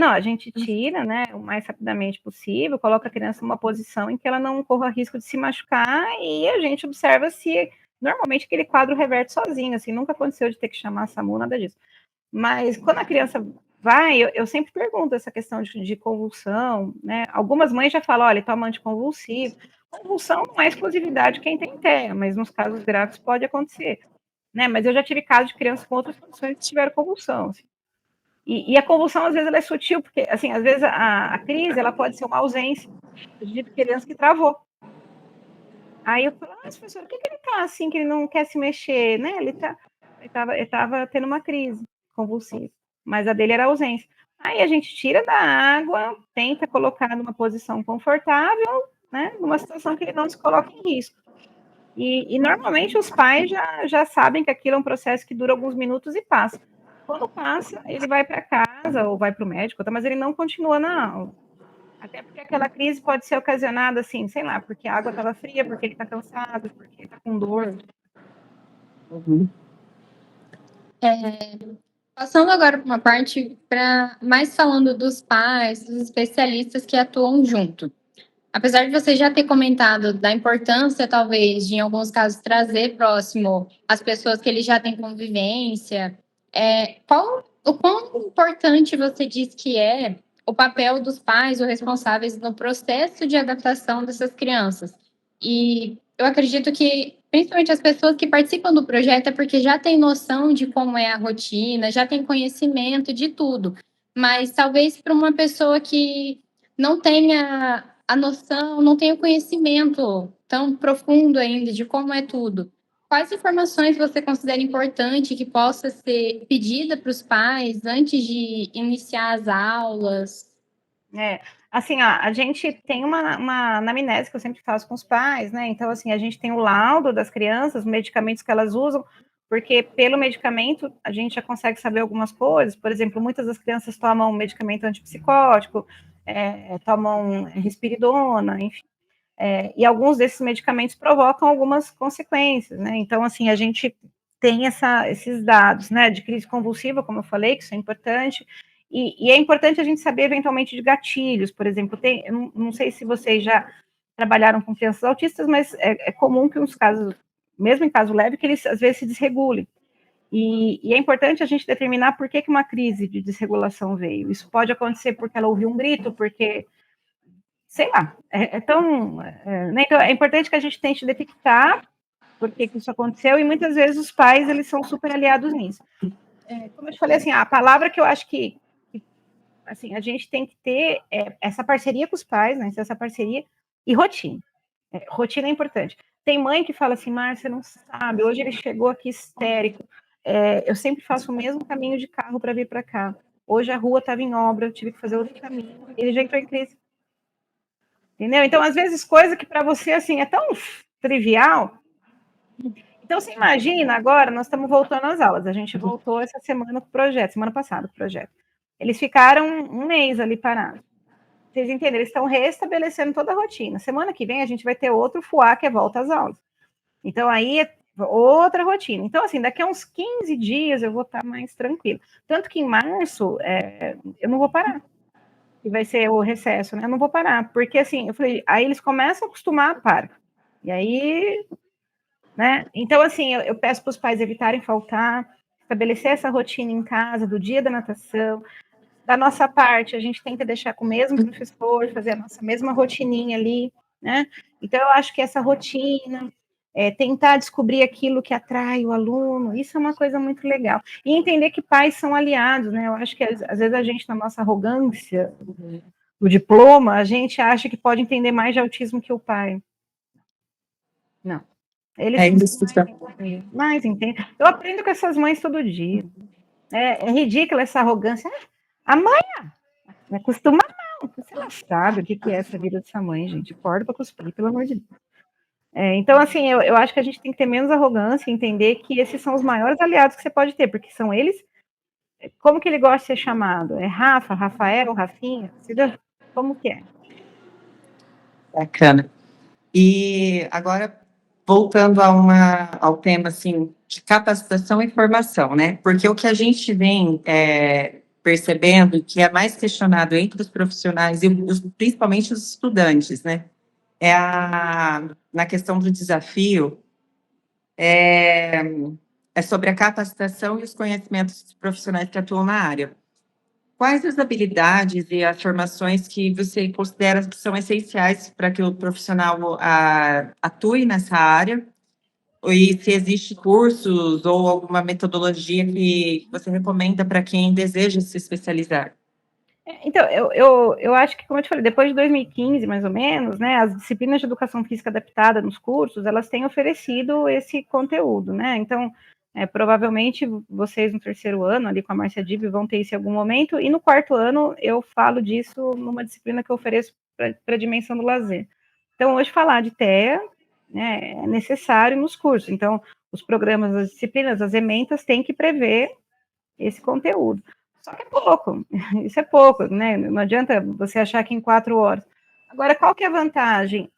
A gente tira, né, o mais rapidamente possível, coloca a criança numa posição em que ela não corra risco de se machucar e a gente observa se normalmente aquele quadro reverte sozinho, assim, nunca aconteceu de ter que chamar a SAMU, nada disso. Mas quando a criança vai, eu sempre pergunto essa questão de convulsão, né? Algumas mães já falam, olha, toma anticonvulsivo. Convulsão não é exclusividade de quem tem TEA, mas nos casos graves pode acontecer, né? Mas eu já tive casos de crianças com outras condições que tiveram convulsão, assim. E a convulsão, às vezes, ela é sutil, porque, assim, às vezes a crise, ela pode ser uma ausência de criança que travou. Aí eu falo, professor, por que ele tá assim, que ele não quer se mexer, né? Ele estava tendo uma crise convulsiva, mas a dele era ausência. Aí a gente tira da água, tenta colocar numa posição confortável, né? Numa situação que ele não se coloque em risco. E normalmente os pais já sabem que aquilo é um processo que dura alguns minutos e passa. Quando passa, ele vai para casa ou vai para o médico, mas ele não continua na aula. Até porque aquela crise pode ser ocasionada, assim, sei lá, porque a água estava fria, porque ele está cansado, porque ele está com dor. Uhum. Passando agora para uma parte, mais falando dos pais, dos especialistas que atuam junto. Apesar de você já ter comentado da importância, talvez, de, em alguns casos, trazer próximo as pessoas que eles já têm convivência, o quão importante você diz que é o papel dos pais ou responsáveis no processo de adaptação dessas crianças. E eu acredito que, principalmente as pessoas que participam do projeto, é porque já têm noção de como é a rotina, já tem conhecimento de tudo. Mas talvez para uma pessoa que não tenha a noção, não tenha o conhecimento tão profundo ainda de como é tudo, quais informações você considera importante que possa ser pedida para os pais antes de iniciar as aulas? Assim, a gente tem uma anamnese que eu sempre faço com os pais, né? Então, assim, a gente tem o laudo das crianças, os medicamentos que elas usam, porque pelo medicamento a gente já consegue saber algumas coisas. Por exemplo, muitas das crianças tomam medicamento antipsicótico, tomam risperidona, enfim. E alguns desses medicamentos provocam algumas consequências, né? Então, assim, a gente tem esses dados, né, de crise convulsiva, como eu falei, que isso é importante, e é importante a gente saber, eventualmente, de gatilhos, por exemplo, eu não sei se vocês já trabalharam com crianças autistas, mas é comum que uns casos, mesmo em caso leve, que eles, às vezes, se desregulem. E é importante a gente determinar por que uma crise de desregulação veio. Isso pode acontecer porque ela ouviu um grito, porque sei lá, né? Então é importante que a gente tente detectar por que isso aconteceu, e muitas vezes os pais, eles são super aliados nisso. Como eu te falei, assim, a palavra que eu acho que assim, a gente tem que ter essa parceria com os pais, né, essa parceria, e rotina. Rotina é importante. Tem mãe que fala assim, Márcia, não sabe, hoje ele chegou aqui histérico, eu sempre faço o mesmo caminho de carro para vir para cá, hoje a rua estava em obra, eu tive que fazer outro caminho, ele já entrou em crise. Entendeu? Então, às vezes, coisa que para você, assim, é tão trivial. Então, você imagina, agora, nós estamos voltando às aulas. A gente voltou essa semana com o projeto, semana passada com o projeto. Eles ficaram um mês ali parados. Vocês entendem? Eles estão restabelecendo toda a rotina. Semana que vem, a gente vai ter outro FUA, que é volta às aulas. Então, aí é outra rotina. Então, assim, daqui a uns 15 dias eu vou estar mais tranquilo. Tanto que em março, eu não vou parar. Que vai ser o recesso, né? Eu não vou parar, porque assim, eu falei, aí eles começam a acostumar, para. E aí, né? Então, assim, eu peço para os pais evitarem faltar, estabelecer essa rotina em casa, do dia da natação. Da nossa parte, a gente tenta deixar com o mesmo professor, fazer a nossa mesma rotininha ali, né? Então, eu acho que essa rotina, tentar descobrir aquilo que atrai o aluno, isso é uma coisa muito legal. E entender que pais são aliados, né? Eu acho que às vezes a gente, na nossa arrogância, o diploma, a gente acha que pode entender mais de autismo que o pai. Não. Eles mais entendem. Eu aprendo com essas mães todo dia. É ridícula essa arrogância. A mãe não acostuma não. Você não sabe o que é essa vida dessa mãe, gente. Acorda para cuspir, pelo amor de Deus. Então, assim, eu acho que a gente tem que ter menos arrogância e entender que esses são os maiores aliados que você pode ter, porque são eles. Como que ele gosta de ser chamado? É Rafa, Rafael, Rafinha? Como que é? Bacana. E agora, voltando ao tema, assim, de capacitação e formação, né? Porque o que a gente vem percebendo, que é mais questionado entre os profissionais e principalmente os estudantes, né? Na questão do desafio, é sobre a capacitação e os conhecimentos dos profissionais que atuam na área. Quais as habilidades e as formações que você considera que são essenciais para que o profissional atue nessa área? E se existe cursos ou alguma metodologia que você recomenda para quem deseja se especializar? Então, eu acho que, como eu te falei, depois de 2015, mais ou menos, né, as disciplinas de educação física adaptada nos cursos, elas têm oferecido esse conteúdo, né? Então, provavelmente vocês no terceiro ano, ali com a Márcia Dib, vão ter isso em algum momento, e no quarto ano eu falo disso numa disciplina que eu ofereço para a dimensão do lazer. Então, hoje falar de TEA, né, é necessário nos cursos. Então, os programas, as disciplinas, as ementas têm que prever esse conteúdo. Só que é pouco, isso é pouco, né? Não adianta você achar que em 4 horas. Agora, qual que é a vantagem?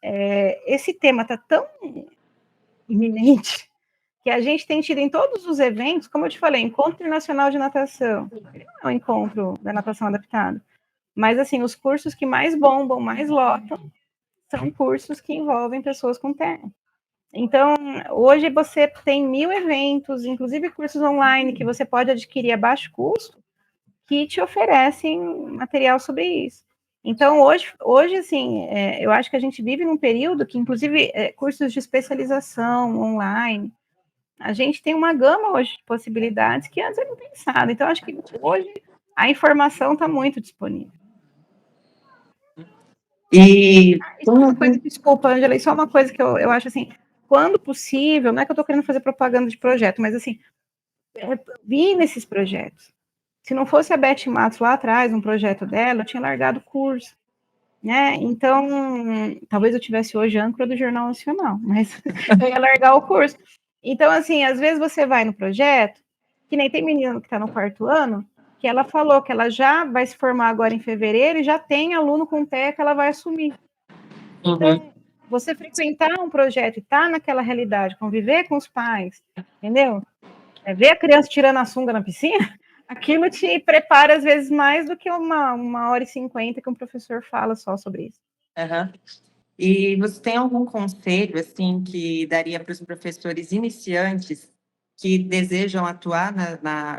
Esse tema está tão iminente que a gente tem tido em todos os eventos, como eu te falei, Encontro Internacional de Natação, ele não é um encontro da natação adaptada, mas, assim, os cursos que mais bombam, mais lotam, são cursos que envolvem pessoas com TEA. Então, hoje você tem 1000 eventos, inclusive cursos online, que você pode adquirir a baixo custo, que te oferecem material sobre isso. Então, hoje assim, eu acho que a gente vive num período que, inclusive, cursos de especialização online, a gente tem uma gama hoje de possibilidades que antes era impensado. Então, acho que hoje a informação está muito disponível. E Isso é uma coisa, desculpa, Angela, isso é uma coisa que eu acho assim, quando possível, não é que eu estou querendo fazer propaganda de projeto, mas assim, vi nesses projetos. Se não fosse a Beth Matos lá atrás, um projeto dela, eu tinha largado o curso, né? Então, talvez eu tivesse hoje âncora do Jornal Nacional, mas eu ia largar o curso. Então, assim, às vezes você vai no projeto, que nem tem menino que está no 4º ano, que ela falou que ela já vai se formar agora em fevereiro e já tem aluno com TEA que ela vai assumir. Então, você frequentar um projeto e estar naquela realidade, conviver com os pais, entendeu? Ver a criança tirando a sunga na piscina, aquilo te prepara, às vezes, mais do que uma hora e 50 que um professor fala só sobre isso. Uhum. E você tem algum conselho, assim, que daria para os professores iniciantes que desejam atuar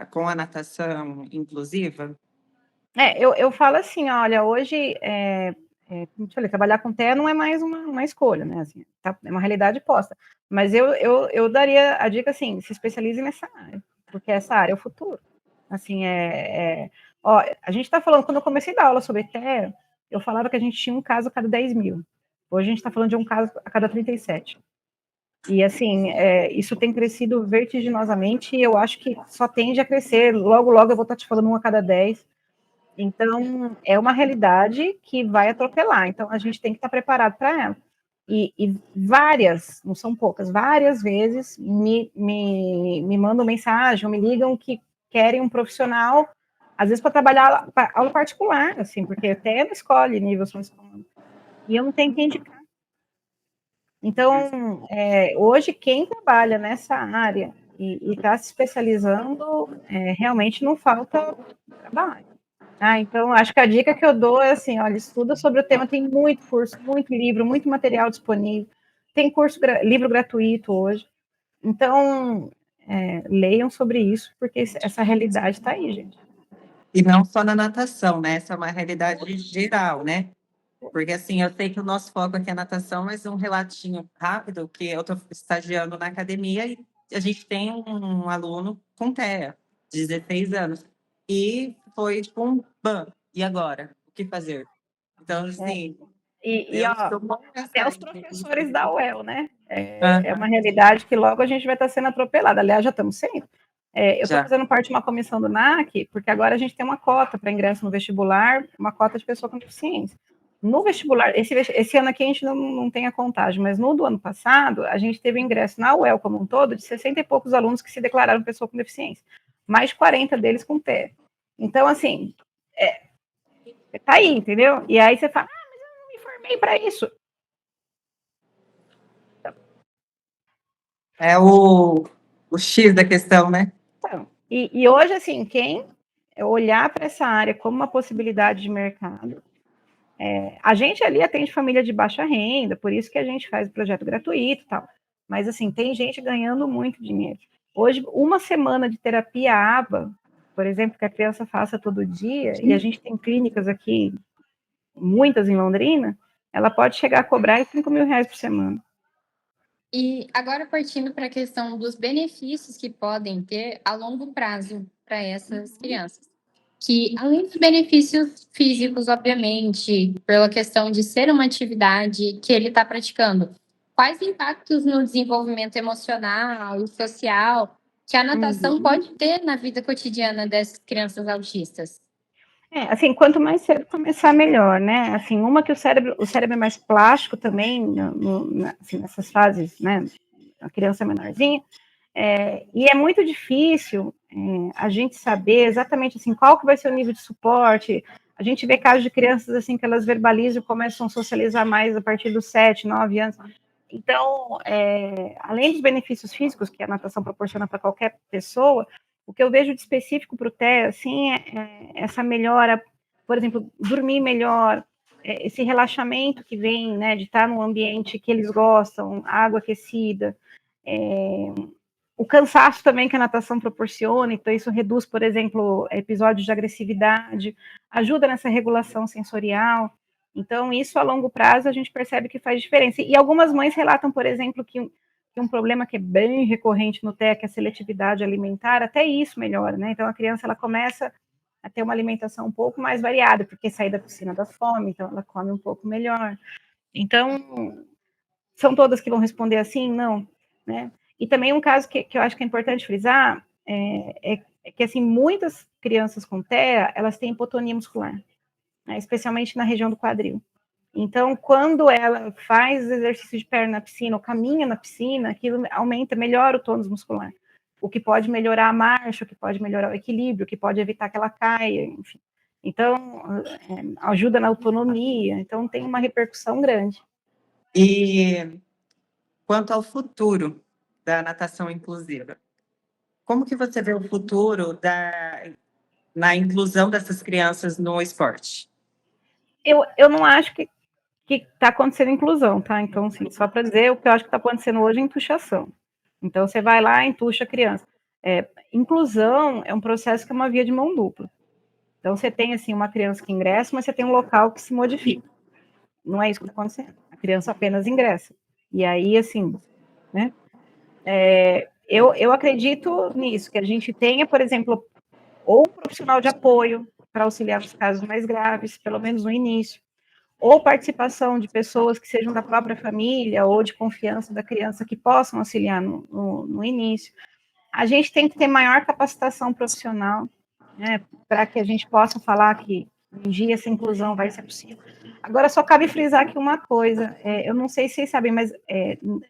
com a natação inclusiva? Eu falo assim, olha, hoje, como eu falei, trabalhar com TEA não é mais uma escolha, né? Assim, é uma realidade posta. Mas eu daria a dica assim, se especialize nessa área, porque essa área é o futuro. Assim, ó, a gente está falando, quando eu comecei a dar aula sobre TEA, eu falava que a gente tinha um caso a cada 10 mil. Hoje a gente está falando de um caso a cada 37. E, assim, isso tem crescido vertiginosamente e eu acho que só tende a crescer. Logo, logo eu vou estar te falando um a cada 10. Então, é uma realidade que vai atropelar. Então, a gente tem que estar preparado para ela. E várias, não são poucas, várias vezes me mandam mensagem ou me ligam que querem um profissional, às vezes para trabalhar aula particular, assim, porque até na escola, nível são escola, e eu não tenho quem indicar. Então, hoje, quem trabalha nessa área e está se especializando, realmente não falta trabalho. Então, acho que a dica que eu dou é assim, olha, estuda sobre o tema, tem muito curso, muito livro, muito material disponível, tem livro gratuito hoje. Então, leiam sobre isso, porque essa realidade está aí, gente. E não só na natação, né? Essa é uma realidade geral, né? Porque, assim, eu sei que o nosso foco aqui é natação, mas um relatinho rápido, que eu estou estagiando na academia e a gente tem um aluno com TEA, 16 anos, e foi tipo um BAM. E agora? O que fazer? Então, assim, Ó, até os professores da UEL, né? É uma realidade que logo a gente vai estar sendo atropelada. Aliás, já estamos sendo. Eu estou fazendo parte de uma comissão do NAC, porque agora a gente tem uma cota para ingresso no vestibular, uma cota de pessoa com deficiência. No vestibular, esse ano aqui a gente não tem a contagem, mas no do ano passado, a gente teve ingresso na UEL como um todo de 60 e poucos alunos que se declararam pessoa com deficiência. Mais de 40 deles com TEA. Então, assim, tá aí, entendeu? E aí você fala, mas eu não me formei para isso. É o X da questão, né? Então, e hoje, assim, quem olhar para essa área como uma possibilidade de mercado, a gente ali atende família de baixa renda, por isso que a gente faz o projeto gratuito e tal. Mas, assim, tem gente ganhando muito dinheiro. Hoje, uma semana de terapia ABA, por exemplo, que a criança faça todo dia, e a gente tem clínicas aqui, muitas em Londrina, ela pode chegar a cobrar R$5.000 por semana. E agora partindo para a questão dos benefícios que podem ter a longo prazo para essas crianças. Que, além dos benefícios físicos, obviamente, pela questão de ser uma atividade que ele está praticando, quais impactos no desenvolvimento emocional e social que a natação pode ter na vida cotidiana dessas crianças autistas? Assim, quanto mais cedo começar, melhor, né? Assim, uma que o cérebro é mais plástico também, assim, nessas fases, né? A criança menorzinha, e é muito difícil a gente saber exatamente assim qual que vai ser o nível de suporte. A gente vê casos de crianças assim que elas verbalizam e começam a socializar mais a partir dos 7, 9 anos. Então, além dos benefícios físicos que a natação proporciona para qualquer pessoa, o que eu vejo de específico para o TEA, assim, é essa melhora, por exemplo, dormir melhor, esse relaxamento que vem, né, de estar num ambiente que eles gostam, água aquecida, O cansaço também que a natação proporciona, então isso reduz, por exemplo, episódios de agressividade, ajuda nessa regulação sensorial. Então, isso a longo prazo a gente percebe que faz diferença. E algumas mães relatam, por exemplo, que um problema que é bem recorrente no TEA, que é a seletividade alimentar, até isso melhora, né? Então, a criança ela começa a ter uma alimentação um pouco mais variada, porque sai da piscina da fome, então ela come um pouco melhor. Então, são todas que vão responder assim? Não, né? E também um caso que eu acho que é importante frisar é que, assim, muitas crianças com TEA, elas têm hipotonia muscular, né, especialmente na região do quadril. Então, quando ela faz exercício de perna na piscina, ou caminha na piscina, aquilo aumenta, melhora o tônus muscular, o que pode melhorar a marcha, o que pode melhorar o equilíbrio, o que pode evitar que ela caia, enfim. Então, ajuda na autonomia, então tem uma repercussão grande. E quanto ao futuro da natação inclusiva, como que você vê o futuro na inclusão dessas crianças no esporte? Eu não acho que está acontecendo inclusão, tá? Então, assim, só para dizer, o que eu acho que está acontecendo hoje é entuchação. Então, você vai lá, entuxa a criança. Inclusão é um processo que é uma via de mão dupla. Então, você tem, assim, uma criança que ingressa, mas você tem um local que se modifica. Não é isso que está acontecendo. A criança apenas ingressa. E aí, assim, né? Eu acredito nisso, que a gente tenha, por exemplo, ou um profissional de apoio para auxiliar nos casos mais graves, pelo menos no início, ou participação de pessoas que sejam da própria família ou de confiança da criança que possam auxiliar no início. A gente tem que ter maior capacitação profissional, né, para que a gente possa falar que um dia essa inclusão vai ser possível. Agora, só cabe frisar aqui uma coisa, eu não sei se vocês sabem, mas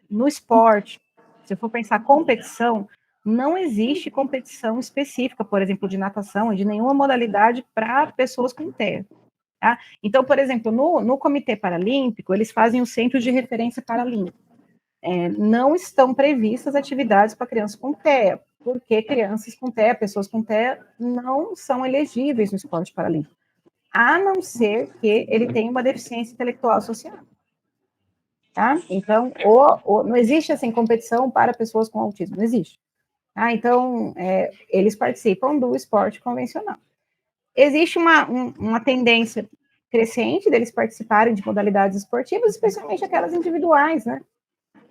no esporte, se eu for pensar competição, não existe competição específica, por exemplo, de natação, de nenhuma modalidade para pessoas com TEA. Tá? Então, por exemplo, no Comitê Paralímpico, eles fazem o Centro de Referência Paralímpico. Não estão previstas atividades para crianças com TEA, porque crianças com TEA, pessoas com TEA, não são elegíveis no esporte paralímpico, a não ser que ele tenha uma deficiência intelectual associada. Tá? Então, não existe assim competição para pessoas com autismo, não existe. Tá? Então, eles participam do esporte convencional. Existe uma tendência crescente deles participarem de modalidades esportivas, especialmente aquelas individuais, né?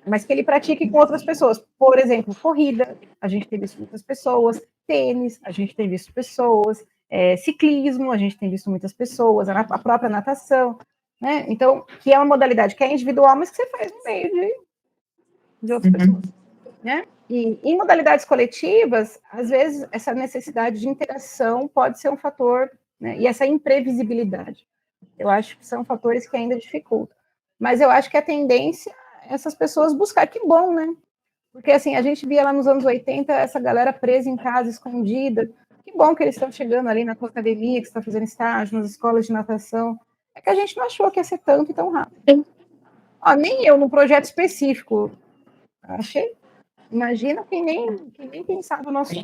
Mas que ele pratique com outras pessoas. Por exemplo, corrida, a gente tem visto muitas pessoas, tênis, a gente tem visto pessoas, ciclismo, a gente tem visto muitas pessoas, a própria natação, né? Então, que é uma modalidade que é individual, mas que você faz no meio de outras pessoas, né? E em modalidades coletivas, às vezes, essa necessidade de interação pode ser um fator, né? E essa imprevisibilidade. Eu acho que são fatores que ainda dificultam. Mas eu acho que a tendência é essas pessoas buscar, que bom, né? Porque, assim, a gente via lá nos anos 80 essa galera presa em casa, escondida. Que bom que eles estão chegando ali na tua academia, que você está fazendo estágio, nas escolas de natação. É que a gente não achou que ia ser tanto e tão rápido. Ó, nem eu, num projeto específico, achei. Imagina quem nem pensava no nosso.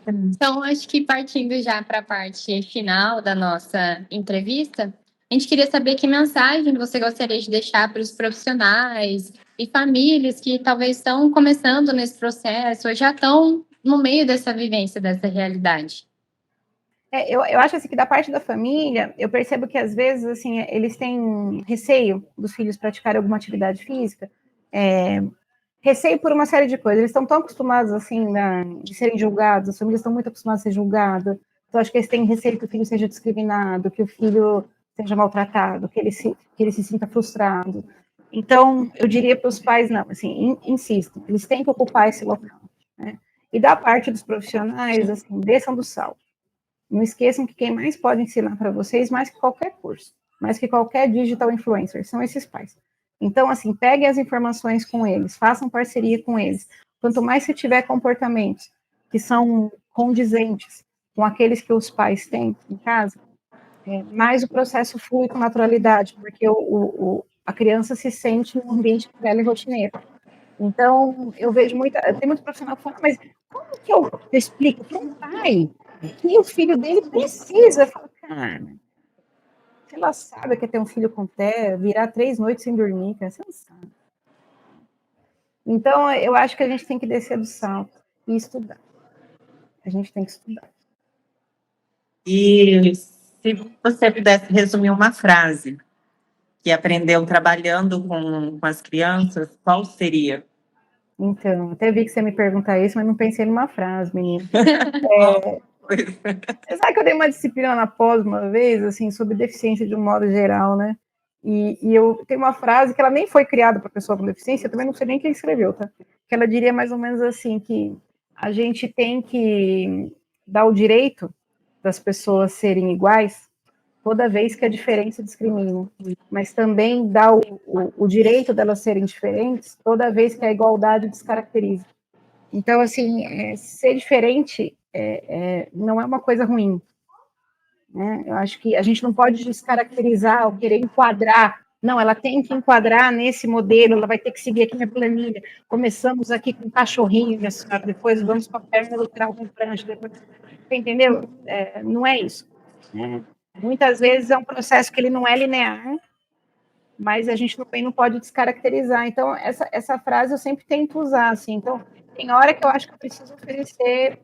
Então, acho que partindo já para a parte final da nossa entrevista, a gente queria saber que mensagem você gostaria de deixar para os profissionais e famílias que talvez estão começando nesse processo ou já estão no meio dessa vivência, dessa realidade. Eu acho assim que da parte da família, eu percebo que às vezes assim eles têm receio dos filhos praticarem alguma atividade física, receio por uma série de coisas. Eles estão tão acostumados assim de serem julgados, as famílias estão muito acostumadas a ser julgadas. Então acho que eles têm receio que o filho seja discriminado, que o filho seja maltratado, que ele se sinta frustrado. Então eu diria para os pais não, assim, insistam, eles têm que ocupar esse local, né? E da parte dos profissionais, assim, desçam do salto. Não esqueçam que quem mais pode ensinar para vocês, mais que qualquer curso, mais que qualquer digital influencer, são esses pais. Então, assim, peguem as informações com eles, façam parceria com eles. Quanto mais se tiver comportamentos que são condizentes com aqueles que os pais têm em casa, mais o processo flui com naturalidade, porque a criança se sente num ambiente velho e rotineiro. Então, eu vejo tem muito profissional que fala, mas como que eu explico para um pai que o filho dele precisa? Eu falo, cara, se ela sabe que é ter um filho com TEA, virar 3 noites sem dormir, cara, você não sabe. Então, eu acho que a gente tem que descer do salto e estudar. A gente tem que estudar. E se você pudesse resumir uma frase que aprendeu trabalhando com as crianças, qual seria? Então, até vi que você me perguntar isso, mas não pensei numa frase, menina. Você sabe que eu dei uma disciplina na pós uma vez, assim, sobre deficiência de um modo geral, né? E eu tenho uma frase que ela nem foi criada para pessoa com deficiência, eu também não sei nem quem escreveu, tá? Que ela diria mais ou menos assim, que a gente tem que dar o direito das pessoas serem iguais toda vez que a diferença discrimina, mas também dá o direito delas serem diferentes toda vez que a igualdade descaracteriza. Então, assim, ser diferente não é uma coisa ruim, né? Eu acho que a gente não pode descaracterizar ou querer enquadrar. Não, ela tem que enquadrar nesse modelo, ela vai ter que seguir aqui minha planilha. Começamos aqui com um cachorrinho, minha senhora, depois vamos para a perna lateral com prancha, depois... Entendeu? Não é isso. Muitas vezes é um processo que ele não é linear, mas a gente também não pode descaracterizar. Então, essa frase eu sempre tento usar, assim. Então, tem hora que eu acho que eu preciso oferecer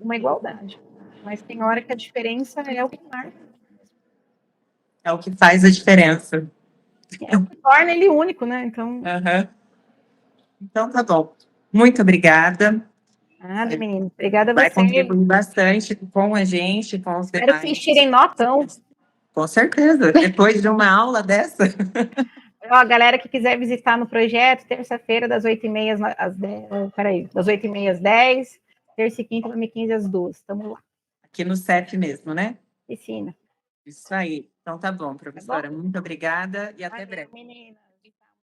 uma igualdade, mas tem hora que a diferença é o que marca. É o que faz a diferença. É o que torna ele único, né? Então, Então tá bom. Muito obrigada. nada, menino. Obrigada a Vai você. contribuir bastante com a gente, com os Espero que demais. vocês tirem notão. Com certeza. Depois de uma aula dessa. Ó, a galera que quiser visitar no projeto, terça-feira, das 8h30 às 10. Peraí, das 8h30 às 10, terça e quinta, 2015 às 2. Estamos lá. Aqui no CEF mesmo, né? Piscina. Isso aí. Então tá bom, professora. Tá bom? Muito obrigada e até Valeu, breve. menina.